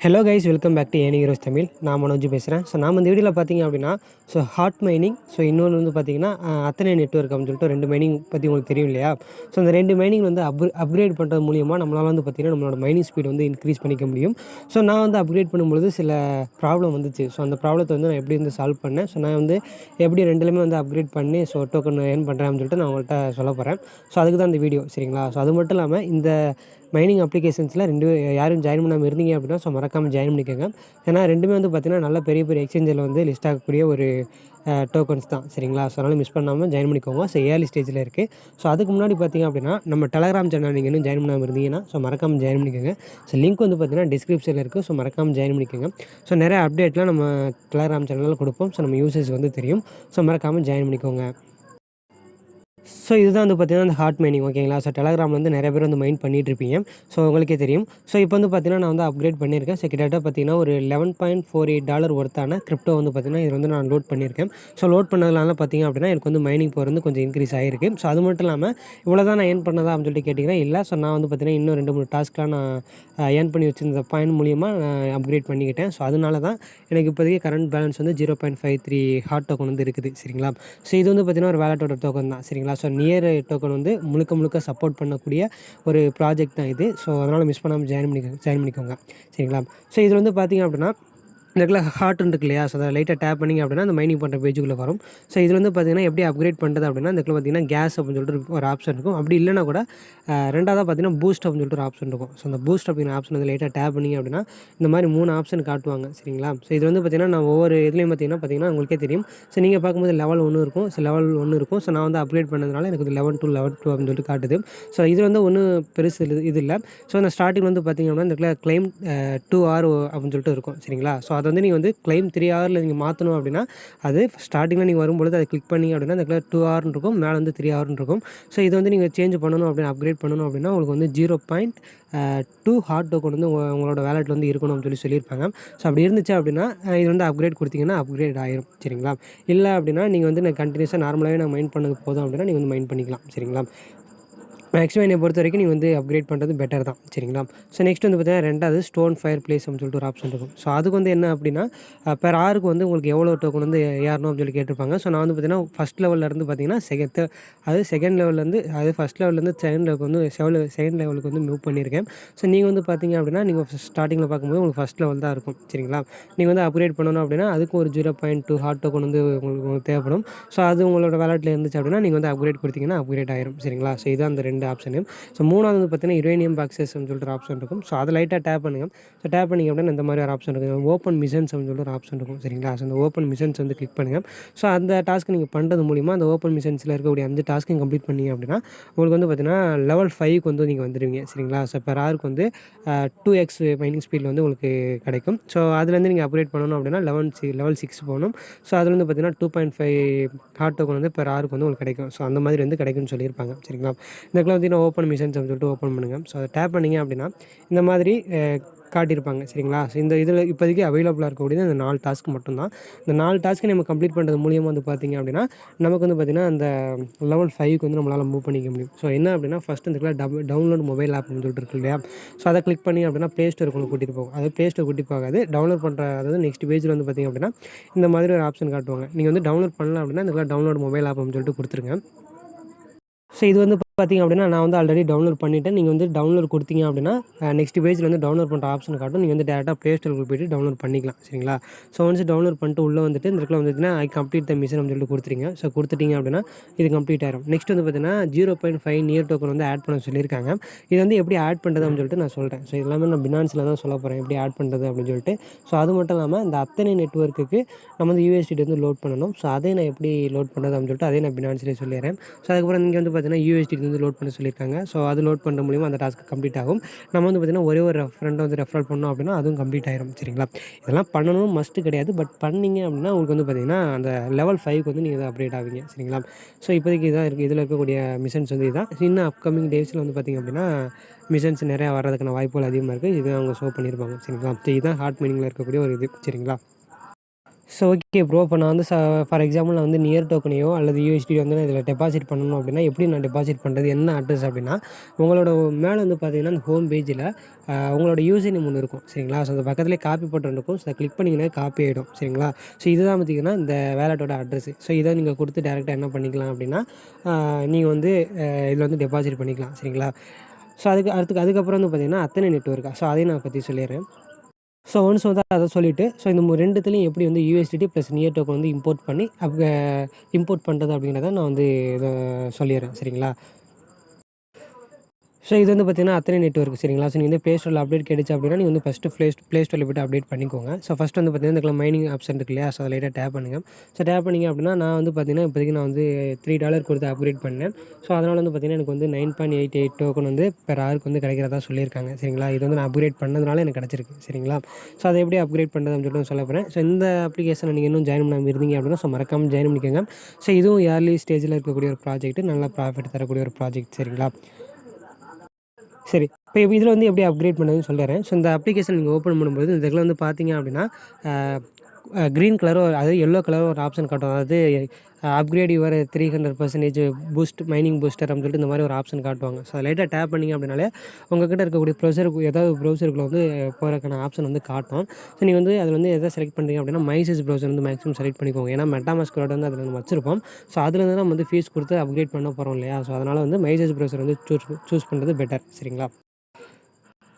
Hello guys, welcome back to earning heroes Tamil. நான் மனோஜ் பேசுகிறேன். So நாம் இந்த வீடியோவில் பார்த்தீங்க அப்படின்னா, ஹாட் மைனிங், இன்னொன்று வந்து பார்த்தீங்கன்னா அத்தனை நெட்வொர்க் அப்படின்னு சொல்லிட்டு 2 மைனிங் பற்றி உங்களுக்கு தெரியும் இல்லையா? இந்த 2 மைனிங் வந்து அப்கிரேட் பண்ணுறது மூலியமாக நம்மளால் வந்து பார்த்தீங்கன்னா நம்மளோட மைனிங் ஸ்பீட் வந்து இன்க்ரீஸ் பண்ணிக்க முடியும். நான் வந்து அப்கிரேட் பண்ணும்பொழுது சில ப்ராப்ளம் வந்துச்சு. அந்த ப்ராப்ளத்தை வந்து நான் எப்படி வந்து சால்வ் பண்ணேன், நான் வந்து எப்படி 2லையுமே வந்து அப்கிரேட் பண்ணி டோக்கன் ஏர்ன் பண்ணுறேன் அப்படின்னு சொல்லிட்டு நான் உங்கள்கிட்ட சொல்ல போகிறேன். அதுக்கு தான் இந்த வீடியோ, சரிங்களா? அது மட்டும் இல்லாமல் இந்த மைனிங் அப்ளிகேஷன்ஸில் யாரும் ஜாயின் பண்ணாமல் இருந்தீங்க அப்படின்னா மறக்காமல் ஜாயின் பண்ணிக்கோங்க. ஏன்னா 2மே வந்து பார்த்தீங்கன்னா நல்ல பெரிய பெரிய எக்ஸ்சேஞ்சில் வந்து லிஸ்ட் ஆகக்கூடிய ஒரு டோக்கன்ஸ் தான், சரிங்களா? அதனால் மிஸ் பண்ணாமல் ஜாயின் பண்ணிக்கோங்க. ஏர்லி ஸ்டேஜில் இருக்குது. அதுக்கு முன்னாடி பார்த்தீங்க அப்படின்னா நம்ம டெலகிராம் சேனல் நீங்கள் இன்னும் ஜாயின் பண்ணாமல் இருந்தீங்கன்னா மறக்காமல் ஜாயின் பண்ணிக்கோங்க. லிங்க் வந்து பார்த்தீங்கன்னா டிஸ்கிரிப்ஷனில் இருக்குது. மறக்காமல் ஜாயின் பண்ணிக்கோங்க. நிறைய அப்டேட்லாம் நம்ம டெலகிராம் சேனலில் கொடுப்போம். நம்ம யூசர்ஸ் வந்து தெரியும். மறக்காமல் ஜாயின் பண்ணிக்கோங்க. இதுதான் வந்து பார்த்தீங்கன்னா அந்த ஹாட் மைனிங், ஓகேங்களா? டெலகிராமில் வந்து நிறைய பேர் வந்து மைன் பண்ணிகிட்ருப்பீங்க. உங்களுக்கே தெரியும். இப்போ வந்து பார்த்தீங்கன்னா நான் வந்து அப்கிரேட் பண்ணியிருக்கேன். கிட்டத்தட்ட பார்த்தீங்கன்னா ஒரு $11.48 ஒர்த்தான கிரிப்டோ வந்து பார்த்தீங்கன்னா இது வந்து நான் லோட் பண்ணியிருக்கேன். லோட் பண்ணதுனால பார்த்தீங்க அப்படின்னா எனக்கு வந்து மைனிங் பவர் வந்து கொஞ்சம் இன்க்ரீஸ் ஆகிருக்கு. அது மட்டும் இல்லாமல் இவ்வளோ தான் நான் ஏர்ன் பண்ணதா அப்படின்னு சொல்லிட்டு கேட்டிங்கன்னா இல்லை. நான் வந்து பார்த்தீங்கன்னா இன்னும் 2-3 டாஸ்க்லாம் நான் ஏர்ன் பண்ணி வச்சிருந்த பாயிண்ட் மூலியமாக நான் அப்கிரேட் பண்ணிக்கிட்டேன். அதனால தான் எனக்கு இப்போதைக்கு கரண்ட் பேலன்ஸ் வந்து 0.53 ஹாட் டோக்கன் வந்து இருக்குது, சரிங்களா? இது வந்து பார்த்தீங்கன்னா ஒரு வேலட்டோட டோக்கன் தான், சரிங்களா? நியர் டோக்கன் வந்து முழுக்க முழுக்க சப்போர்ட் பண்ணக்கூடிய ஒரு ப்ராஜெக்ட் தான் இது. அதனால் மிஸ் பண்ணாமல் ஜாயின் பண்ணிக்கோங்க, சரிங்களா? இதில் வந்து பார்த்தீங்க அப்படின்னா இந்த இடத்துல ஹார்ட்னு இருக்கு இல்லையா? அதை லைட்டாக டேப் பண்ணிங்க அப்படின்னா அந்த மைனிங் பண்ணுற பேஜுக்குள்ளே வரும். இதில் வந்து பார்த்தீங்கன்னா எப்படி அப்கிரேட் பண்ணுறது அப்படின்னா இந்த இடத்துல பார்த்தீங்கன்னா கேஸ் அப்படின்னு சொல்லிட்டு ஒரு ஆப்ஷன் இருக்கும். அப்படி இல்லைனா கூட ரெண்டாவதாக பார்த்தீங்கன்னா பூஸ்ட் அப்படின்னு சொல்லிட்டு ஒரு ஆப்ஷன் இருக்கும். அந்த பூஸ்ட் அப்படிங்கிற ஆப்ஷன் வந்து லைட்டாக டேப் பண்ணிங்க அப்படின்னா இந்த மாதிரி 3 ஆப்ஷன் காட்டுவாங்க, சரிங்களா? இது வந்து பார்த்தீங்கன்னா நான் ஒவ்வொரு இதுலேயும் பார்த்தீங்கன்னா உங்களுக்கே தெரியும். நீங்கள் பார்க்கும்போது லெவல் 1 இருக்கும், லெவல் 1 இருக்கும். நான் வந்து அப்கிரேட் பண்ணதுனால எனக்கு வந்து லெவல் 2 அப்படின்னு சொல்லிட்டு காட்டுது. இது வந்து ஒன்றும் பெருசு இது இல்லை. அந்த ஸ்டார்டிங் வந்து பார்த்தீங்க அப்படின்னா இந்த இடத்துல கிளைம் 2 hour அப்படின்னு சொல்லிட்டு இருக்கும், சரிங்களா? அதை வந்து நீங்கள் வந்து கிளைம் 3 hourல நீங்கள் மாற்றணும் அப்படின்னா அது ஸ்டார்டிங்கில் நீங்கள் வரும்பொழுது அதை கிளிக் பண்ணிங்க அப்படின்னா அந்த இடத்துல 2 hourன்னு இருக்கும், மேலே வந்து 3 hourன்னு இருக்கும். இது வந்து நீங்கள் சேஞ்ச் பண்ணணும் அப்படின்னு அப்கிரேட் பண்ணணும் அப்படின்னா உங்களுக்கு வந்து 0.2 ஹாட் டோக்கன் வந்து உங்களோட வேலெட்டில் வந்து இருக்கணும்னு சொல்லியிருப்பாங்க. அப்படி இருந்துச்சு அப்படின்னா இது வந்து அப்கிரேட் கொடுத்தீங்கன்னா அப்கிரேட் ஆயிரும், சரிங்களா? இல்லை அப்படின்னா நீங்கள் வந்து நான் கண்டினியூஸாக நார்மலாகவே நான் மைண்ட் பண்ணது போதும் அப்படின்னா நீங்கள் வந்து மைண்ட் பண்ணிக்கலாம், சரிங்களா? மேக்ஸிமம் என்னை பொறுத்த வரைக்கும் நீங்கள் வந்து அப்கிரேட் பண்ணுறது பெட்டர் தான், சரிங்களா? நெக்ஸ்ட் வந்து பார்த்தீங்கன்னா 2வது ஸ்டோன் ஃபயர் பிளேஸ் அப்படின்னு சொல்லிட்டு ஒரு ஆப்ஷன் இருக்கும். அதுக்கு வந்து என்ன அப்படின்னா பெர் ஹவருக்கு வந்து உங்களுக்கு எவ்வளோ டோக்கன் வந்து ஏறணும் அப்படின்னு சொல்லி கேட்டிருப்பாங்க. நான் வந்து பார்த்தீங்கன்னா ஃபஸ்ட் லெவல்லேருந்து பார்த்தீங்கன்னா செகண்ட் லெவல்லேருந்து ஃபஸ்ட் லெவல்லேருந்து செகண்ட் லெவலுக்கு வந்து மூவ் பண்ணியிருக்கேன். நீங்கள் வந்து பார்த்தீங்க அப்படின்னா நீங்கள் ஸ்டார்டிங்கில் பார்க்கும்போது உங்களுக்கு ஃபஸ்ட் லெவல் தான் இருக்கும், சரிங்களா? நீங்கள் வந்து அப்கிரேட் பண்ணணும் அப்படின்னா அதுக்கு ஒரு 0.2 ஹாட் டோக்கன் வந்து உங்களுக்கு தேவைப்படும். அது உங்களோட வேலெட்டில் இருந்துச்சு அப்படின்னா நீங்கள் வந்து அப்கிரேட் கொடுத்தீங்கன்னா அப்கிரேட் ஆயிரும், சரிங்களா? இதான் அந்த 2 ஆப்ஷனு. 3வது வந்து பார்த்தீங்கன்னா யுரேனியம் பாக்ஸஸ் அப்படின்னு சொல்லிட்டு ஒரு ஆப்ஷன் இருக்கும். அதை லைட்டாக டேப் பண்ணுங்கள். டேப் பண்ணிங்க அப்படின்னா இந்த மாதிரி ஒரு ஆப்ஷன் இருக்குது, ஓப்பன் மிஷன்ஸ் அப்படின்னு சொல்லிட்டு ஒரு ஆப்ஷன் இருக்கும், சரிங்களா? அந்த ஓப்பன் மிஷன்ஸ் வந்து கிளிக் பண்ணுங்கள். அந்த டாஸ்க் நீங்கள் பண்ணுறது மூலிமா அந்த ஓப்பன் மிஷன்ஸில் இருக்கக்கூடிய 5 டாஸ்க்கையும் கம்ப்ளீட் பண்ணிங்க அப்படின்னா உங்களுக்கு வந்து பார்த்தீங்கன்னா லெவல் 5க்கு வந்து நீங்கள் வந்துடுவீங்க, சரிங்களா? பெர் ஹவருக்கு வந்து 2x மைனிங் ஸ்பீடில் வந்து உங்களுக்கு கிடைக்கும். அதுலேருந்து நீங்கள் அப்கிரேட் பண்ணணும் அப்படின்னா லெவல் 6 போகணும். அதில் வந்து பார்த்தீங்கன்னா 2.5 ஹாட் டோக்கன் வந்து பெர் ஹவருக்கு வந்து உங்களுக்கு கிடைக்கும். அந்த மாதிரி வந்து கிடைக்கும்னு சொல்லியிருப்பாங்க, சரிங்களா? இந்த பார்த்தீங்கன்னா ஓப்பன் மிஷன்ஸ் அப்படின்னு சொல்லிட்டு ஓப்பன் பண்ணுங்கள். அதை டேப் பண்ணிங்க அப்படின்னா இந்த மாதிரி காட்டியிருப்பாங்க, சரிங்களா? இந்த இதில் இப்போதைக்கு அவைலபிளாக இருக்கக்கூடியது இந்த 4 டாஸ்க் மட்டும்தான். இந்த 4 டாஸ்க்கு நம்ம கம்ப்ளீட் பண்ணுறது மூலியமாக வந்து பார்த்திங்க அப்படின்னா நமக்கு வந்து பார்த்திங்கன்னா அந்த லெவல் 5க்கு வந்து நம்மளால் மூவ் பண்ணிக்க முடியும். என்ன அப்படின்னா ஃபஸ்ட்டு இந்த டவுன்லோட் மொபைல் ஆப் அப்படின்னு சொல்லிட்டு இருக்கு இல்லையா? அதை கிளிக் பண்ணி அப்படின்னா ப்ளே ஸ்டோருக்கு கூட்டிகிட்டு போகும். அது ப்ளே ஸ்டோர் கூட்டிகிட்டு போகாது, டவுன்லோட் பண்ணுற அதாவது நெக்ஸ்ட் பேஜில் வந்து பார்த்திங்க அப்படின்னா இந்த மாதிரி ஒரு ஆப்ஷன் காட்டுவாங்க. நீங்கள் வந்து டவுன்லோட் பண்ணலாம் அப்படின்னா இந்த டவுன்லோட் மொபைல் ஆப் அப்படின்னு சொல்லிட்டு கொடுத்துருங்க. இது வந்து பார்த்திங்க அப்படின்னா நான் வந்து ஆல்ரெடி டவுன்லோட் பண்ணிவிட்டேன். நீங்கள் வந்து டவுன்லோட் கொடுத்தீங்க அப்படின்னா நெக்ஸ்ட் பேஜில் வந்து டவுன்லோட் பண்ணுற ஆப்ஷன் காட்டும். நீங்கள் வந்து டேரெக்டாக ப்ளே ஸ்டோருக்கு போய்ட்டு டவுன்லோட் பண்ணிக்கலாம், சரிங்களா? ஒன்ஸ் டவுன்லோட் பண்ணிட்டு உள்ளே வந்துட்டு இந்த இடத்துல வந்துச்சுன்னா ஐ கம்ப்ளீட் த மிஷன் அப்படின்னு சொல்லிட்டு கொடுத்துருங்க. கொடுத்துட்டீங்க அப்படின்னா இது கம்ப்ளீட் ஆயிரும். நெக்ஸ்ட் வந்து பார்த்தீங்கன்னா 0.5 நியர் டோக்கன் வந்து ஆட் பண்ண சொல்லியிருக்காங்க. இது வந்து எப்படி ஆட் பண்ணுறது அப்படின்னு சொல்லிட்டு நான் சொல்கிறேன். எல்லாமே நான் பினான்ஸில் தான் சொல்ல போகிறேன் எப்படி ஆட் பண்ணுறது அப்படின்னு சொல்லிட்டு. அது மட்டும் இல்லாமல் இந்த அத்தனை நெட்வொர்க்குக்கு நம்ம வந்து USDT வந்து லோட் பண்ணணும். அதை நான் எப்படி லோட் பண்ணுறது அப்படின்னு சொல்லிட்டு அதே நான் பினான்ஸ்லேயே சொல்லிடுறேன். அதுக்கப்புறம் நீங்கள் வந்து பார்த்தீங்கன்னா USDT வந்து லோட் பண்ண சொல்லியிருக்காங்க. அது லோட் பண்ணுற மூலிமா அந்த டாஸ்க் கம்ப்ளீட் ஆகும். நம்ம வந்து பார்த்தீங்கன்னா ஒரே ஒரு ஃப்ரெண்டை வந்து ரெஃபர் பண்ணோம் அப்படின்னா அதுவும் கம்ப்ளீட் ஆயிரும், சரிங்களா? இதெல்லாம் பண்ணணும் மஸ்ட்டு கிடையாது. பட் பண்ணீங்க அப்படின்னா உங்களுக்கு வந்து பார்த்தீங்கன்னா அந்த லெவல் 5க்கு வந்து நீங்கள் அப்டேட் ஆவீங்க, சரிங்களா? இப்போதைக்கு இதான் இருக்குது. இதில் இருக்கக்கூடிய மிஷன்ஸ் வந்து இதுதான். இன்னும் அப்கமிங் டேஸில் வந்து பார்த்திங்க அப்படின்னா மிஷன்ஸ் நிறையா வர்றதுக்கான வாய்ப்புகள் அதிகமாக இருக்குது. இது அவங்க ஷோ பண்ணியிருப்பாங்க, சரிங்களா? இதுதான் ஹாட் மைனிங்கில் இருக்கக்கூடிய ஒரு இது, சரிங்களா? So okay bro. இப்போ நான் வந்து ஃபார் எக்ஸாம்பிள் நான் வந்து நியர் டோக்கனையோ அல்லது யூஎஸ்டியோ வந்து நான் இதில டெபாசிட் பண்ணணும் அப்படின்னா, எப்படி நான் டெபாசிட் பண்ணுறது? என்ன அட்ரஸ் அப்படின்னா, உங்களோட மேலே வந்து பார்த்தீங்கன்னா, அந்த ஹோம் பேஜில உங்களோட யூசர் நேம் ஒண்ணு இருக்கும். சரிங்களா? ஸோ அது பக்கத்திலேயே காப்பி பட்டன் இருக்கும். ஸோ அத கிளிக் பண்ணீங்கன்னா காப்பி ஆயிடும். சரிங்களா? ஸோ இதுதான் பார்த்தீங்கன்னா, இந்த வேலட்டோட அட்ரஸ். ஸோ இத நீங்க குடுத்து டைரக்ட்டா என்ன பண்ணிக்கலாம் அப்படின்னா, நீங்க வந்து இதில வந்து டெபாசிட் பண்ணிக்கலாம். சரிங்களா? ஸோ அதுக்கப்புறம் வந்து பார்த்தீங்கன்னா, அத்தனை நெட்வொர்க்கா? ஸோ அதையும் நான் பத்தி சொல்லிர்றேன். ஸோ ஒன்ஸ் வந்து அத சொல்லிட்டு, ஸோ இந்த 2த்துலயும் எப்படி வந்து யுஎஸ்டிடி ப்ளஸ் நியர் டோக்கன் வந்து இம்போர்ட் பண்ணி இம்போர்ட் பண்றது அப்படிங்கிறத நான் வந்து இத சொல்லிர்றேன். சரிங்களா? ஸோ இது வந்து பார்த்தீங்கன்னா, அத்தனை நெட்வொர்க் சரிங்களா? ஸோ நீங்க வந்து ப்ளே ஸ்டோர்ல அப்டேட் கிடைச்சு அப்படின்னா, நீங்க வந்து ஃபர்ஸ்ட்டு ப்ளே ஸ்டோர்ல போய்ட்டு அப்டேட் பண்ணிக்கோங்க. ஸோ ஃபர்ஸ்ட் வந்து பார்த்தீங்கன்னா, இந்த இடத்துல மைனிங் ஆப்ஷன் இருக்கு இல்லையா? ஸோ அத லைட்டா டேப் பண்ணுங்க. ஸோ டேப் பண்ணீங்க அப்படின்னா, நான் வந்து பார்த்தீங்கன்னா, இப்போதைக்கு நான் வந்து $3 கொடுத்து அப்கிரேட் பண்ணேன். ஸோ அதனால வந்து பார்த்தீங்கன்னா, எனக்கு வந்து 9.88 டோக்கன் வந்து பெர் ஹவருக்கு வந்து கிடைக்கிறதா சொல்லியிருக்காங்க. சரிங்களா? இது வந்து நான் அப்கிரேட் பண்ணதுனால எனக்கு கிடைச்சிருக்கு. சரிங்களா? ஸோ அத எப்படி அப்கிரேட் பண்ணுறது அப்படின்னு சொல்லிட்டு சொல்ல போறேன். ஸோ இந்த அப்ளிகேஷன நீங்க இன்னும் ஜாயின் பண்ணாம இருந்தீங்க அப்படின்னா, ஸோ மறக்காம ஜாயின் பண்ணிக்கோங்க. ஸோ இதுவும் ஏர்லி ஸ்டேஜ்ல இருக்கக்கூடிய ஒரு ப்ராஜெக்ட். நல்லா ப்ராஃபிட் தரக்கூடிய ஒரு ப்ராஜெக்ட். சரிங்களா? சரி. இப்ப இதில வந்து எப்படி அப்கிரேட் பண்ணதுன்னு சொல்லிர்றேன். ஸோ இந்த அப்ளிகேஷன் நீங்க ஓப்பன் பண்ணும்போது, இந்த இதில வந்து பார்த்தீங்க அப்படின்னா, அ கிரீன் கலரோ அதாவது எல்லோ கலரோ ஒரு ஆப்ஷன் காட்டும். அதாவது upgrade your 300% boost mining booster அப்படின்னு சொல்லிட்டு இந்த மாரி ஒரு ஆப்ஷன் காட்டுவாங்க. ஸோ லைட்டா டேப் பண்ணீங்க அப்படின்னாலே, உங்ககிட்ட இருக்கக்கூடிய ஏதாவது ப்ரௌசருக்குள்ள வந்து போறதுக்கான ஆப்ஷன் வந்து காட்டும். ஸோ நீங்க வந்து அதில வந்து எத செலக்ட் பண்றீங்க அப்படின்னா, மைசஸ் ப்ரௌசர் வந்து மேக்ஸிமம் செலக்ட் பண்ணிக்கோங்க. ஏன்னா மெட்டாமாஸ்க் வேர்ட் வந்து அதில நம்ம வச்சிருப்போம். ஸோ அதிலேருந்து நம்ம வந்து ஃபீஸ் குடுத்து அப்கிரேட் பண்ண போறோம் இல்லையா? ஸோ அதனால வந்து மைசஸ் ப்ரௌசர் வந்து சூஸ் பண்றது பெட்டர். சரிங்களா?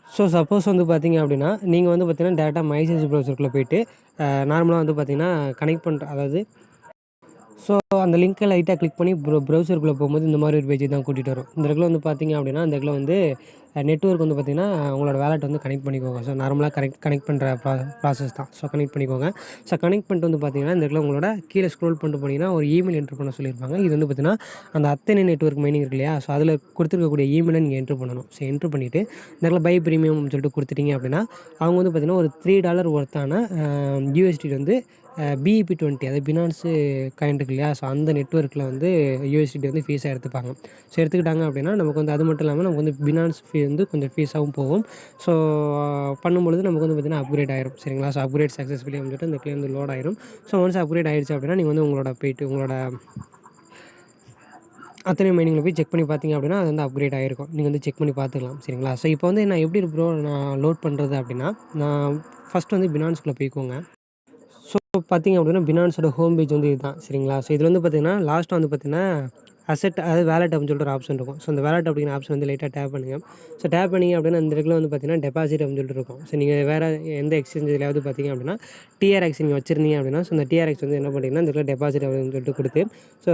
ஸோ சப்போஸ் வந்து பார்த்தீங்க அப்படின்னா, நீங்க வந்து பார்த்தீங்கன்னா, டைரக்ட்டா மைசேஜ் ப்ரௌசருக்குள்ள போயிட்டு, நார்மலா வந்து பார்த்தீங்கன்னா, கனெக்ட் பண்ற அதாவது ஸோ அந்த லிங்க்க லைட்டா கிளிக் பண்ணி ப்ரௌசருக்குள்ள போம்போது இந்த மாரி ஒரு பேஜுக்கு தான் கூட்டிட்டு வரும். இந்த இடத்துல வந்து பார்த்தீங்க அப்படின்னா, இந்த இடத்துல வந்து நெட்வொர்க் வந்து பார்த்தீங்கன்னா, உங்களோட வாலெட் வந்து கனெக்ட் பண்ணிக்கோங்க. ஸோ நார்மலா கனெக்ட் பண்ற ப்ராசஸ் தான். ஸோ கனெக்ட் பண்ணிக்கோங்க. ஸோ கனெக்ட் பண்ணிட்டு வந்து பார்த்தீங்கன்னா, இந்த இடத்துல உங்களோட கீழ ஸ்க்ரோல் பண்ணிட்டு போனீங்கன்னா, ஒரு இமெயில் என்டர் பண்ண சொல்லியிருப்பாங்க. இது வந்து பார்த்தீங்கன்னா, அந்த அத்தனை நெட்வொர்க் மைனிங் இருக்கு இல்லையா? ஸோ அதில குடுத்துருக்கக்கூடிய இமெயில நீங்க என்டர் பண்ணணும். ஸோ என்டர் பண்ணிட்டு, இந்த இடத்துல பை பிரீமியம்னு சொல்லிட்டு குடுத்துட்டீங்க அப்படின்னா, அவங்க வந்து பார்த்தீங்கன்னா, ஒரு $3 ஒர்த்தான USD வந்து BEP20 அதாவது பினான்ஸு காயின் இருக்கு இல்லையா? ஸோ அந்த நெட்வொர்க்ல வந்து USDT வந்து ஃபீஸா எடுத்துப்பாங்க. ஸோ எடுத்துக்கிட்டாங்க அப்படின்னா, நமக்கு வந்து அது மட்டும் இல்லாம நமக்கு வந்து பினான்ஸ் ஃபீ வந்து கொஞ்சம் ஃபீஸாவும் போகும். ஸோ பண்ணும்பொழுது நமக்கு வந்து பார்த்தீங்கன்னா, அப்கிரேட் ஆயிரும். சரிங்களா? ஸோ அப்கிரேட் சக்ஸஸ்ஃபுல்லி அப்படின்னு சொல்லிட்டு அந்த வந்து லோட் ஆயிரும். ஸோ ஒன்ஸ் அப்கிரேட் ஆயிடுச்சு அப்படின்னா, நீங்க வந்து உங்களோட அத்தனை மைனிங்கில போய் செக் பண்ணி பார்த்தீங்க அப்படின்னா, அது வந்து அப்கிரேட் ஆயிருக்கும். நீங்க வந்து செக் பண்ணி பார்த்துக்கலாம். சரிங்களா? ஸோ இப்போ வந்து நான் எப்படி ப்ரோ நான் லோட் பண்றது அப்படின்னா, நான் ஃபர்ஸ்ட் வந்து பினான்ஸ்குள்ள போய்க்கோங்க. ஸோ பார்த்தீங்க அப்படின்னா, பினான்ஸோட ஹோம் பேஜ் வந்து இதுதான். சரிங்களா? ஸோ இதில வந்து பார்த்தீங்கன்னா, லாஸ்ட்டா வந்து பார்த்தீங்கன்னா, அதாவது வாலெட் அப்படின்னு சொல்லிட்டு ஒரு ஆப்ஷன் இருக்கும். ஸோ அந்த வாலெட் அப்படிங்கிற ஆப்ஷன் வந்து லைட்டா டேப் பண்ணுங்க. ஸோ டேப் பண்ணீங்க அப்படின்னா, இந்த இடத்துல வந்து பார்த்தீங்கன்னா, டெபாசிட் அப்படின்னு சொல்லிட்டு இருக்கும். ஸோ நீங்க வேற எந்த எக்ஸ்சேஞ்சிலயாவது பார்த்தீங்க அப்படின்னா, TRX நீங்க வச்சிருந்தீங்க அப்படின்னா, ஸோ அந்த TRX வந்து என்ன பண்ணுறீங்கன்னா, இந்த இடத்துல டெபாசிட் அப்படின்னு சொல்லிட்டு குடுத்து, ஸோ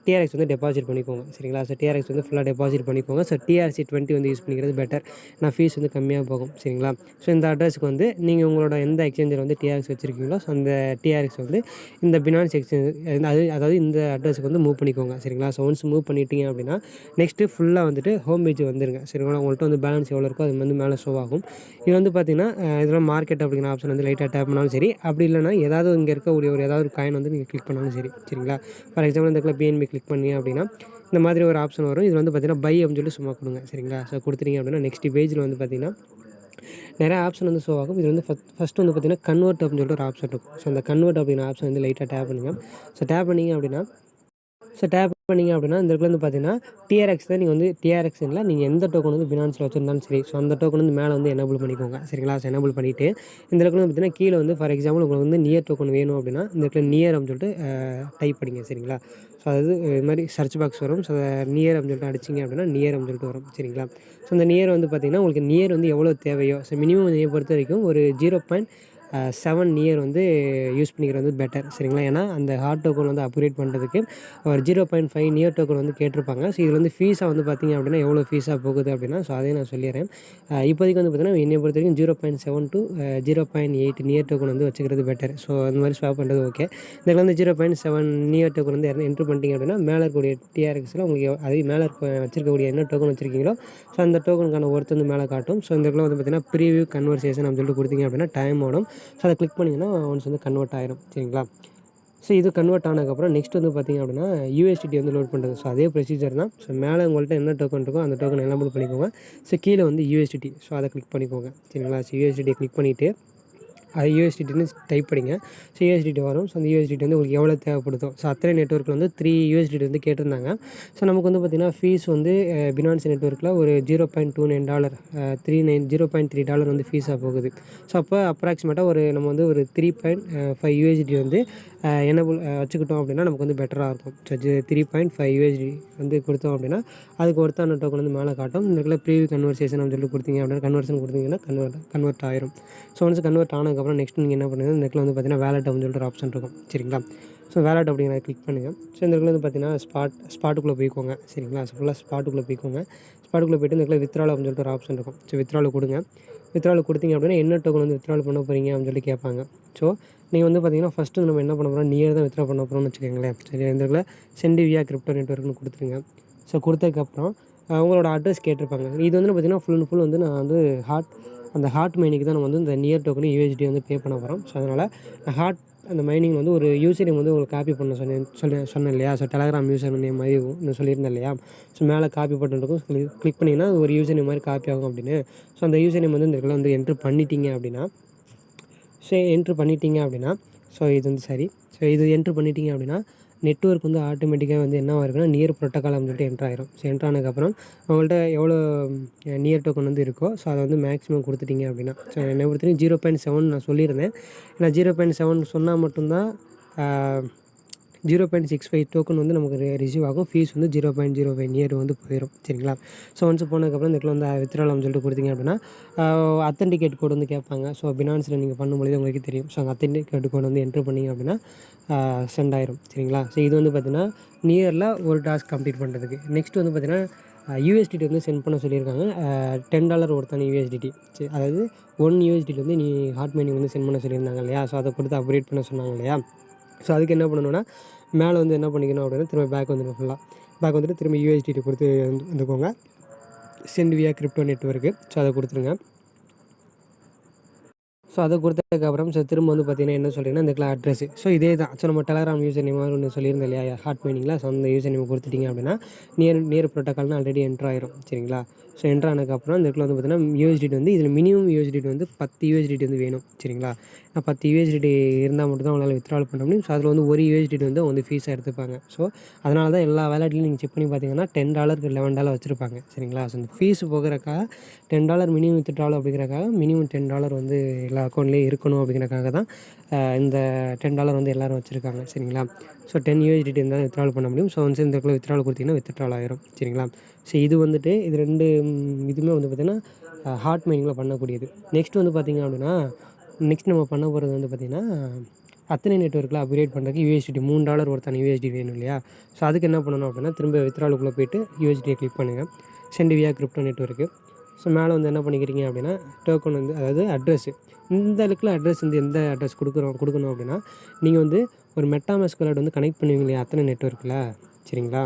TRX வந்து டெபாசிட் பண்ணிக்கோங்க. சரிங்களா? ஸோ TRX வந்து ஃபுல்லா டெபாசிட் பண்ணிக்கோங்க. ஸோ TRC20 வந்து யூஸ் பண்ணிக்கிறது பெட்டர். ஏன்னா ஃபீஸ் வந்து கம்மியா போகும். சரிங்களா? ஸோ இந்த அட்ரஸ்க்கு வந்து நீங்க உங்களோட எந்த எக்ஸ்சேஞ்சில வந்து TRX வச்சிருக்கீங்களோ, ஸோ அந்த TRX வந்து இந்த பினான்ஸ் எக்ஸ்சேஞ்ச் அதாவது இந்த அட்ரஸ்க்கு வந்து மூவ் பண்ணிக்கோங்க. சரிங்களா? ஸோ ஒன்ஸ் மூவ் பண்ணிட்டீங்க அப்படின்னா, நெக்ஸ்ட்டு ஃபுல்லா வந்துட்டு ஹோம் பேஜ் வந்துருங்க. சரிங்களா? உங்கள்ட்ட வந்து பேலன்ஸ் எவ்வளோ இருக்கோ அது வந்து மேல ஷோ ஆகும். இது வந்து பார்த்தீங்கன்னா, இதில மார்க்கெட் அப்படிங்கிற ஆப்ஷன் வந்து லைட்டா டேப் பண்ணாலும் சரி, அப்படி இல்லன்னா ஏதாவது இங்க இருக்கக்கூடிய ஏதாவது ஒரு காயின் வந்து நீங்க கிளிக் பண்ணாலும் சரி. சரிங்களா? ஃபார் எக்ஸாம்பிள் இந்த இடத்துல BNB கிளிக் பண்ணீங்க அப்படின்னா, இந்த மாதிரி ஒரு ஆப்ஷன் வரும். இதில வந்து பார்த்தீங்கன்னா, பை அப்படின்னு சொல்லிட்டு சும்மா குடுங்க. சரிங்களா? ஸோ குடுத்துட்டீங்க அப்படின்னா, நெக்ஸ்ட் பேஜ்ல வந்து பார்த்தீங்கன்னா, நெறைய ஆப்ஷன் வந்து ஷோ ஆகும். இது வந்து ஃபர்ஸ்ட் வந்து பார்த்தீங்கன்னா, கன்வெர்ட் அப்படின்னு சொல்லிட்டு ஒரு ஆப்ஷன் இருக்கும். ஸோ அந்த கன்வெர்ட் அப்படிங்கிற ஆப்ஷன் வந்து லைட்டா டேப் பண்ணுங்க. ஸோ டேப் பண்ணீங்க அப்படின்னா டேப் பண்ணீங்க அப்படின்னா, இந்த இடத்துல வந்து பார்த்தீங்கன்னா, TRX தான் நீங்க வந்து TRX இல்ல நீங்க எந்த டோக்கன் வந்து பினான்ஸ்ல வச்சிருந்தாலும் சரி. ஸோ அந்த டோக்கன் வந்து மேல வந்து எனேபிள் பண்ணிக்கோங்க. சரிங்களா? ஸோ எனேபிள் பண்ணிட்டு, இந்த இடத்துல வந்து பார்த்தீங்கன்னா, கீழ வந்து ஃபார் எக்ஸாம்பிள் உங்களுக்கு வந்து நியர் டோக்கன் வேணும் அப்படின்னா, இந்த இடத்துல நியர் அப்படின்னு சொல்லிட்டு டைப் பண்ணிங்க. சரிங்களா? ஸோ அதாவது இது மாரி சர்ச் பாக்ஸ் வரும். ஸோ நியர் அப்படின்னு சொல்லிட்டு அடிச்சீங்க அப்படின்னா, நியர் அப்படின்னு சொல்லிட்டு வரும். சரிங்களா? ஸோ அந்த நியர் வந்து பார்த்தீங்கன்னா, உங்களுக்கு நியர் வந்து எவ்வளோ தேவையோ, ஸோ மினிமம் நியர் பொறுத்தவரைக்கும் ஒரு 0.7 நியர் வந்து யூஸ் பண்ணிக்கிறது வந்து பெட்டர். சரிங்களா? ஏன்னா அந்த ஹார்ட் டோக்கன் வந்து அப்கிரேட் பண்ணுறதுக்கு ஒரு 0.5 நியர் டோக்கன் வந்து கேட்டிருப்பாங்க. ஸோ இதில வந்து ஃபீஸா வந்து பார்த்தீங்க அப்படின்னா, எவ்வளோ ஃபீஸா போகுது அப்படின்னா, ஸோ அதையும் நான் சொல்லிர்றேன். இப்போதைக்கு வந்து பார்த்தீங்கன்னா, என்னைய பொறுத்தவரைக்கும் 0.7 டூ 0.8 நியர் டோக்கன் வந்து வச்சுக்கிறது பெட்டர். ஸோ அந்த மாரி ஸ்வாப் பண்ணுறது ஓகே. இதில வந்து 0.7 நியர் டோக்கன் வந்து என்டர் பண்ணிட்டீங்க அப்படின்னா, மேல இருக்கக்கூடிய TRXல உங்களுக்கு அதே மேல வச்சிருக்கக்கூடிய என்ன டோக்கன் வச்சிருக்கீங்களோ, ஸோ அந்த டோக்கனுக்கான ஒர்த் வந்து மேல காட்டும். ஸோ இந்த இடத்துல வந்து பார்த்தீங்கன்னா, ப்ரீவியூ கன்வர்சேஷன் அப்படின்னு சொல்லிட்டு குடுத்தீங்க அப்படின்னா, டைம் ஓடும். ஸோ அத கிளிக் பண்ணீங்கன்னா, ஒன்ஸ் வந்து கன்வெர்ட் ஆயிரும். சரிங்களா? ஸோ இது கன்வெர்ட் ஆனதுக்கப்புறம் நெக்ஸ்ட் வந்து பார்த்தீங்க அப்படின்னா, USDT வந்து லோட் பண்ணுறது. ஸோ அதே ப்ரொசீஜர் தான். ஸோ மேல உங்கள்ட்ட என்ன டோக்கன் இருக்கோ, அந்த டோக்கன் எனேபிள் பண்ணிக்கோங்க. ஸோ கீழ வந்து USDT. ஸோ அத கிளிக் பண்ணிக்கோங்க. சரிங்களா? ஸோ USDT கிளிக் பண்ணிட்டு, அது யூஎஸ்டிடின்னு டைப் பண்ணிங்க. ஸோ யூஎஸ்டிடி வரும். ஸோ அந்த யூஎஸ்டிடி வந்து உங்களுக்கு எவ்வளோ தேவைப்படுதோ, ஸோ அத்தனை நெட்வொர்க்கில் வந்து 3 யூஎஸ்டிடி வந்து கேட்டிருந்தாங்க. ஸோ நமக்கு வந்து பார்த்திங்கன்னா ஃபீஸ் வந்து பினான்ஸ் நெட்வொர்க்கில் ஒரு $0.29 $0.3 வந்து ஃபீஸாக போகுது. ஸோ அப்போ அப்ராக்சிமேட்டாக நம்ம வந்து ஒரு 3.5 யூஎஸ்டிடி வந்து எனேபிள் வச்சுக்கிட்டோம் அப்படின்னா நமக்கு வந்து பெட்டராக இருக்கும். ஸோ 3.5 யூஎஸ்டி வந்து கொடுத்தோம் அப்படின்னா அதுக்கு ஒருத்தான டோக்கன் வந்து மேலே காட்டும். இந்த இடத்துல ப்ரீவியூ கன்வர்சேஷன் அப்படின்னு சொல்லி கொடுத்தீங்க அப்படின்னா கன்வர்ஷன் கொடுத்தீங்கன்னா கன்வெர்ட் ஆயிரும். ஸோ ஒன்ஸ் கன்வெர்ட் ஆனதுக்கப்புறம் நெக்ஸ்ட் நீங்கள் என்ன பண்ணுங்கள், இந்த இடத்துல வந்து பார்த்தீங்கன்னா வேலெட் அப்படின்னு சொல்லிட்டு ஒரு ஆப்ஷன் இருக்கும். சரிங்களா? ஸோ வேலெட் அப்படிங்கிறத கிளிக் பண்ணுங்கள். ஸோ இந்த இடத்துல வந்து பார்த்தீங்கன்னா ஸ்பாட்டுக்குள்ளே போய்க்கோங்க. சரிங்களா? ஸோ ஃபுல்லாக ஸ்பாட்டுக்குள்ளே போய்க்கோங்க. ஸ்பாட்டுக்குள்ளே போய்ட்டு இந்த இடத்துல வித்ட்ரால் அப்படின்னு சொல்லிட்டு ஒரு ஆப்ஷன் இருக்கும். ஸோ வித்ட்ரால் கொடுங்க. வித்ட்ரால் கொடுத்தீங்க அப்படின்னா என்ன டோக்கன் வந்து வித்ட்ரால் பண்ண போகிறீங்க அப்படின்னு சொல்லி கேட்பாங்க. ஸோ நீங்கள் வந்து பார்த்தீங்கன்னா ஃபஸ்ட்டு நம்ம என்ன பண்ண போகிறோம், நியர் தான் வித்ட்ரா பண்ண போகிறோம்னு வச்சுக்கோங்களேன். சரி, இந்த இடத்துல சென்ட் வியா கிரிப்டோ நெட்வொர்க்னு கொடுத்துருங்க. ஸோ கொடுத்ததுக்கப்புறம் உங்களோட அட்ரஸ் கேட்டிருப்பாங்க. இது வந்து பார்த்தீங்கன்னா ஃபுல் அண்ட் ஃபுல் வந்து நான் வந்து அந்த ஹார்ட் மைனிங்க்கு தான் நம்ம வந்து இந்த நியர் டோக்கன் யூஎஸ்டி வந்து பே பண்ண போகிறோம். ஸோ அதனால் அந்த மைனிங் வந்து ஒரு யூசர் நேம் வந்து உங்களுக்கு காப்பி பண்ண சொன்னேன் இல்லையா? ஸோ டெலகிராம் யூசர் நேம் மாதிரி நான் சொல்லியிருந்தேன் இல்லையா? ஸோ மேலே காப்பி பட்டன் இருக்கும். கிளிக் பண்ணிங்கன்னா ஒரு யூசர் நேம் மாதிரி காப்பி ஆகும் அப்படின்னு. ஸோ அந்த யூசர் நேம் வந்து இந்த இடத்துல வந்து என்ட்ரு பண்ணிட்டீங்க அப்படின்னா ஸோ இது வந்து சரி. ஸோ இது என்ட்ரு பண்ணிட்டீங்க அப்படின்னா நெட்வொர்க் வந்து ஆட்டோமேட்டிக்காக வந்து என்னவாக இருக்குன்னா நியர் ப்ரோட்டோக்கால் அப்படின்னு சொல்லிட்டு என்ட்ரு ஆயிரும். ஸோ என்ட்ரு ஆனதுக்கப்புறம் உங்கள்கிட்ட எவ்வளோ நியர் டோக்கன் வந்து இருக்கோ ஸோ அதை வந்து மேக்ஸிமம் கொடுத்துட்டீங்க அப்படின்னா, ஸோ என்னை பொறுத்தவரைக்கும் 0.7 நான் சொல்லியிருந்தேன். ஏன்னா 0.7 சொன்னால் மட்டும்தான் 0.65 டோக்கன் வந்து நமக்கு ரிசீவ் ஆகும். ஃபீஸ் வந்து 0.05 நியர் வந்து போயிடும். சரிங்களா? ஸோ ஒன்ஸ் போனதுக்கப்புறம் இந்த இடத்துல வந்து வித்ட்ரால்னு சொல்லிட்டு கொடுத்தீங்க அப்படின்னா அத்தன்டிகேட் கோடு வந்து கேட்பாங்க. ஸோ பினான்ஸில் நீங்கள் பண்ணும்பொழுது உங்களுக்கு தெரியும். ஸோ அந்த அத்தன்டிகேட் கோடு வந்து என்ட்ரு பண்ணிங்க அப்படின்னா சென்ட் ஆயிரும். சரிங்களா? ஸோ இது வந்து பார்த்தீங்கன்னா நியரில் ஒரு டாஸ்க் கம்ப்ளீட் பண்ணுறதுக்கு. நெக்ஸ்ட் வந்து பார்த்தீங்கன்னா யூஎஸ்டிடி வந்து சென்ட் பண்ண சொல்லியிருக்காங்க. $10 ஒருத்தான யூஎஸ்டிடி. சரி, அதாவது 1 யூஎஸ்டிடி வந்து ஹாட் மைனிங் வந்து சென்ட் பண்ண சொல்லியிருந்தாங்க இல்லையா? ஸோ அதை கொடுத்து அப்கிரேட் பண்ண சொன்னாங்க இல்லையா? ஸோ அதுக்கு என்ன பண்ணணும்னா மேலே வந்து என்ன பண்ணிக்கணும் அப்படின்னா திரும்ப பேக் வந்துடும். பேக் வந்துட்டு திரும்ப யூஎஸ்டிடி கொடுத்து வந்துக்கோங்க. சென்ட் வியா கிரிப்டோ நெட்வொர்க்கு. ஸோ அதை கொடுத்துருங்க. ஸோ அதை கொடுத்ததுக்கப்புறம் திரும்ப வந்து பார்த்தீங்கன்னா என்ன சொல்கிறீங்கன்னா இந்த இடத்துல அட்ரஸ். ஸோ இதே தான். ஸோ நம்ம டெலகிராம் யூசர் நேம் ஒன்று சொல்லியிருந்தோம் இல்லையா ஹாட் மைனிங்கில். ஸோ அந்த யூசர் நேம் கொடுத்துட்டிங்க அப்படின்னா நியர் ப்ரோட்டோக்கால்னு ஆல்ரெடி என்ட்ரு ஆயிரும். சரிங்களா? ஸோ என்ட்ரு ஆனதுக்கப்புறம் இந்த இடத்துல வந்து பார்த்தீங்கன்னா யூஎஸ்டிடி வந்து இதில் மினிமம் யூஎஸ்டிடி வந்து 10 யூஎஸ்டிடி வந்து வேணும். சரிங்களா? 10 யூஎஸ்டிடி இருந்தால் மட்டும் தான் உங்களால் வித்ட்ரால் பண்ண முடியும். ஸோ அதில் வந்து ஒரு யூஎஸ்டிடி வந்து வந்து ஃபீஸாக எடுத்துப்பாங்க. ஸோ அதனால தான் எல்லா வேலட்லையும் நீங்கள் செக் பண்ணி பார்த்தீங்கன்னா $10க்கு $11 வச்சுருப்பாங்க. சரிங்களா? ஸோ இந்த ஃபீஸ் போகிறக்காக $10 மினிமம் வித்ட்ரால் அப்படிங்கிறக்காக மினிமம் $10 வந்து எல்லா அக்கௌண்ட்லேயும் இருக்கணும் அப்படிங்கிறக்காக தான் இந்த $10 வந்து எல்லோரும் வச்சுருக்காங்க. சரிங்களா? ஸோ 10 யூஎஸ்டிடி இருந்தால் வித்ட்ரால் பண்ண முடியும். ஸோ ஒன்ஸ் இந்த இடத்துல வித்ட்ரால் கொடுத்தீங்கன்னா வித்ட்ரால் ஆயிரும். சரிங்களா? ஸோ இது வந்துட்டு இது 2 இதுவுமே வந்து பார்த்திங்கன்னா ஹாட் மைனிங்கில் பண்ணக்கூடியது. நெக்ஸ்ட் வந்து பார்த்திங்க அப்படின்னா நெக்ஸ்ட் நம்ம பண்ண போகிறது வந்து பார்த்திங்கன்னா அத்தனை நெட்வொர்க்கில் அப்கிரேட் பண்ணுறதுக்கு யூஎஸ்டிடி $3 ஒருத்தான யூஎஸ்டி வேணும் இல்லையா? ஸோ அதுக்கு என்ன பண்ணணும் அப்படின்னா திரும்ப வித்ட்ராலுக்குள்ளே போய்ட்டு யூஎஸ்டியை கிளிக் பண்ணுங்கள். சென்ட் வியா கிரிப்டோ நெட்வொர்க்கு. ஸோ மேலே வந்து என்ன பண்ணிக்கிறீங்க அப்படின்னா டோக்கன் வந்து அதாவது அட்ரஸ்ஸு இந்த இடத்துல அட்ரஸ் வந்து எந்த அட்ரஸ் கொடுக்கணும் அப்படின்னா நீங்கள் வந்து ஒரு மெட்டாமாஸ்க் வாலெட் வந்து கனெக்ட் பண்ணுவீங்க இல்லையா அத்தனை நெட்வொர்க்கில். சரிங்களா?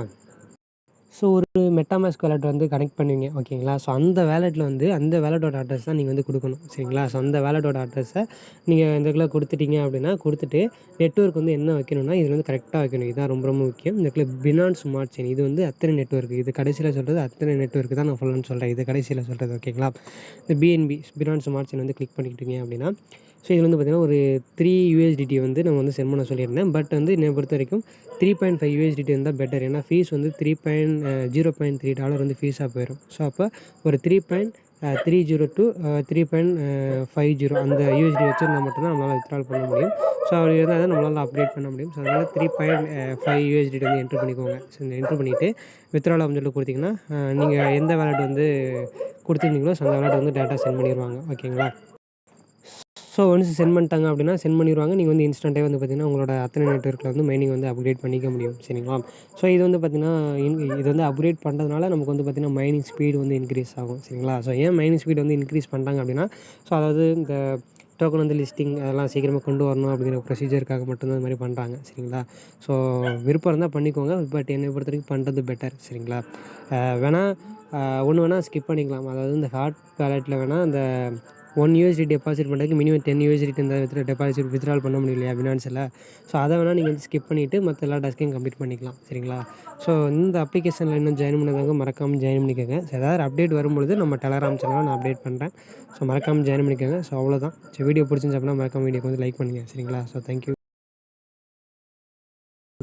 ஸோ ஒரு மெட்டாமாஸ்க் வாலெட் வந்து கனெக்ட் பண்ணுவீங்க. ஓகேங்களா? ஸோ அந்த வேலெட்டில் வந்து அந்த வேலெட்டோட அட்ரஸ் தான் நீங்கள் வந்து கொடுக்கணும். சரிங்களா? ஸோ அந்த வேலெட்டோட அட்ரஸை நீங்கள் இந்த இடத்துல கொடுத்துட்டீங்க அப்படின்னா கொடுத்துட்டு நெட்வொர்க் வந்து என்ன வைக்கணும்னா இதில் வந்து கரெக்டாக வைக்கணும். இதுதான் ரொம்ப ரொம்ப முக்கியம். இந்த இடத்துல பினான்ஸ் ஸ்மார்ட் செயின் இது வந்து அத்தனை நெட்வொர்க். இது கடைசியில் சொல்கிறது அத்தனை நெட்வொர்க் தான் நான் ஃபுல்லுன்னு சொல்கிறேன். இது கடைசியில் சொல்கிறது. ஓகேங்களா? இந்த பிஎன்பி பினான்ஸ் ஸ்மார்ட் செயின் வந்து கிளிக் பண்ணிக்கிட்டீங்க அப்படின்னா ஸோ இதில் வந்து பார்த்திங்கன்னா ஒரு 3 யூஎஸ்டிடி வந்து நம்ம வந்து சென்ட் பண்ண சொல்லியிருந்தேன். பட் வந்து என்னை பொறுத்த வரைக்கும் 3.5 யூஎஸ்டிடி இருந்தால் பெட்டர். ஏன்னா ஃபீஸ் வந்து $0.3 வந்து ஃபீஸாக போயிடும். ஸோ அப்போ ஒரு 3.30 to 3.50 அந்த யூஎஸ்டி வச்சுருந்தா மட்டும்தான் நம்மளால் வித்ட்ரால் பண்ண முடியும். ஸோ அப்படி இருந்தால் தான் நம்மளால் அப்டேட் பண்ண முடியும். ஸோ அதனால் 3.5 யூஎஸ்டிடி வந்து என்ட்ரு பண்ணிக்கோங்க. ஸோ இந்த என்ட்ரு பண்ணிவிட்டு வித்ட்ரால் அப்படின்னு சொல்லி கொடுத்தீங்கன்னா நீங்கள் எந்த வேலெட் வந்து கொடுத்துருந்தீங்களோ ஸோ அந்த வேலெட் வந்து டேட்டா சென்ட் பண்ணிடுவாங்க. ஓகேங்களா? ஸோ ஒன்ஸ் சென்ட் பண்ணிட்டாங்க அப்படின்னா சென்ட் பண்ணிடுவாங்க. நீங்கள் வந்து இன்ஸ்டன்ட்டே வந்து பார்த்திங்கன்னா உங்களோட அத்தனை நெட்வொர்க்கில் வந்து மைனிங் வந்து அப்கிரேட் பண்ணிக்க முடியும். சரிங்களா? ஸோ இது வந்து பார்த்திங்கன்னா இது வந்து அப்கிரேட் பண்ணுறதுனால நமக்கு வந்து பார்த்திங்கன்னா மைனிங் ஸ்பீடு வந்து இன்க்ரீஸ் ஆகும். சரிங்களா? ஸோ ஏன் மைனிங் ஸ்பீடு வந்து இன்க்ரீஸ் பண்ணுறாங்க அப்படின்னா ஸோ அதாவது இந்த டோக்கன் வந்து லிஸ்டிங் அதெல்லாம் சீக்கிரமாக கொண்டு வரணும் அப்படிங்கிற ப்ரொசீஜருக்காக மட்டும்தான் இந்த மாதிரி பண்ணுறாங்க. சரிங்களா? ஸோ விருப்பம் இருந்தால் பண்ணிக்கோங்க. பட் என்னை பொறுத்த வரைக்கும் பண்ணுறது பெட்டர். சரிங்களா? வேணால் ஒன்று வேணால் ஸ்கிப் பண்ணிக்கலாம். அதாவது இந்த ஹாட் வேலெட்டில் வேணால் அந்த 1 USD டெபாசிட் பண்ணுறதுக்கு மினிமம் 10 USD இந்த டெபாசிட் வித்ட்ரால் பண்ண முடியலையா பினான்ஸில். ஸோ அதை வேணால் நீங்கள் வந்து ஸ்கிப் பண்ணிவிட்டு மற்ற எல்லா டாஸ்க்கையும் கம்ப்ளீட் பண்ணிக்கலாம். சரிங்களா? ஸோ இந்த அப்ளிகேஷனில் இன்னும் ஜாயின் பண்ணாதவங்க மறக்காமல் ஜாயின் பண்ணிக்கோங்க. ஸோ ஏதாவது அப்டேட் வரும்பொழுது நம்ம டெலகிராம் சேனலில் நான் அப்டேட் பண்ணுறேன். ஸோ மறக்காமல் ஜாயின் பண்ணிக்கோங்க. ஸோ அவ்வளோதான். ஸோ வீடியோ பிடிச்சிருந்துச்சு அப்படின்னா மறக்காம வீடியோக்கு வந்து லைக் பண்ணுங்கள். சரிங்களா? So thank you.